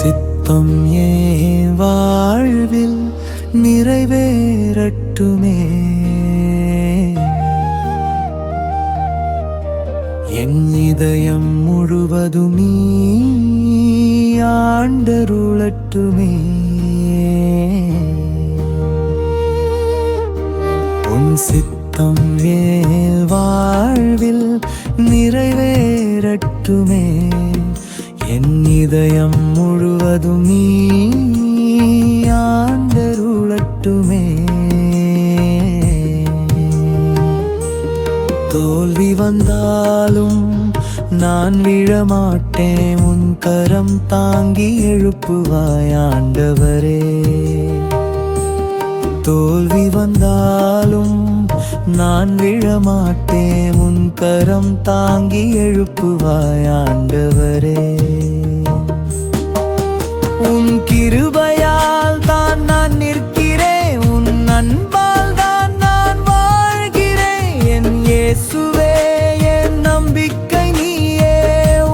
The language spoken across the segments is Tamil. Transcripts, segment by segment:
சித்தம் ஏன் வாழ்வில் நிறைவேறட்டுமே. என் இதயம் முழுவதும் நீ ஆண்டருளட்டுமே. உன் சித்தம் ஏன் வாழ்வில் நிறைவேறட்டுமே. என் இதயம் முழுவதும் நீ ஆண்டருளட்டுமே. தோல்வி வந்தாலும் நான் விழமாட்டேன், உன் கரம் தாங்கி எழுப்புவாய் ஆண்டவரே. தோல்வி வந்தாலும் நான் விழமாட்டேன், உன் கரம் தாங்கி எழுப்புவாய் ஆண்டவரே. உன் கிருபையால் தான் நான் நிற்கிறேன், உன் அன்பால் தான் நான் வாழ்கிறேன். என் இயேசுவே என் நம்பிக்கை நீயே,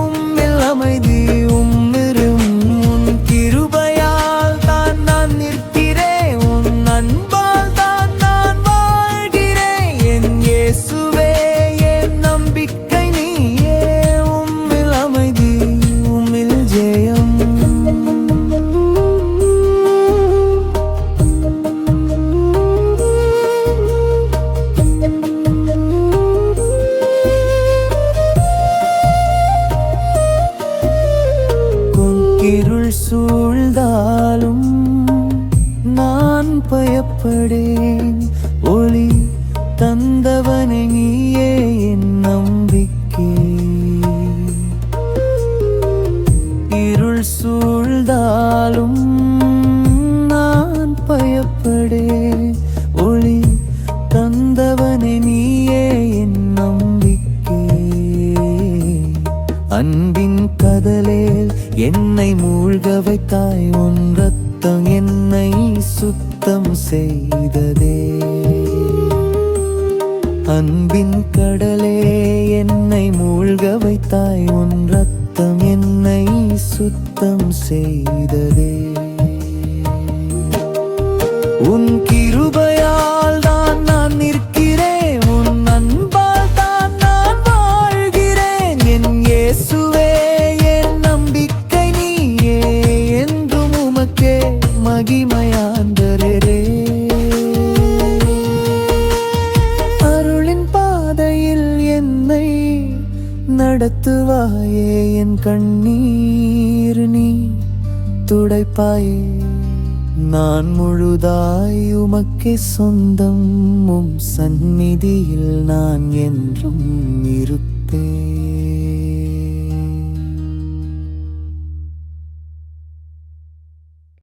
உம்மில் அமைதி உம்மிரும். உன் கிருபையால் தான் நான் நிற்கிறேன், உன் அன்பால் தான் நான் வாழ்கிறேன். என் இயேசுவே என் நம்பிக்கை நீயே, உம்மில் அமைதி உம்மில் ஜெயம். இருள் சூழ்ந்தாலும் நான் பயப்படேன், ஒளி தந்தவனே நீயே என் நம்பிக்கை. இருள் சூழ்ந்தாலும் நான் பயப்படேன், ஒளி தந்தவனே நீயே என் நம்பிக்கை. அன்பின் கடலில் என்னை மூழ்க வைத்தாய், உன் ரத்தம் என்னை சுத்தம் செய்ததே. அன்பின் கடலே என்னை மூழ்க வைத்தாய், உன் ரத்தம் என்னை சுத்தம் செய்ததே. உன் கிருபையால் தான் நான் நிற்கிறேன், உன் அன்பால் தான் நான் வாழ்கிறேன். என் இயேசுவே என் நம்பிக்கை நீயே, என்றும் உமக்கே மகிமையாண்டரே. அருளின் பாதையில் என்னை நடத்துவாயே, என் கண்ணீர் நீ துடைப்பாயே. நான் முழுதாய் உமக்கே சொந்தம், உம் சந்நிதியில் நான் என்றும் இருப்பேன்.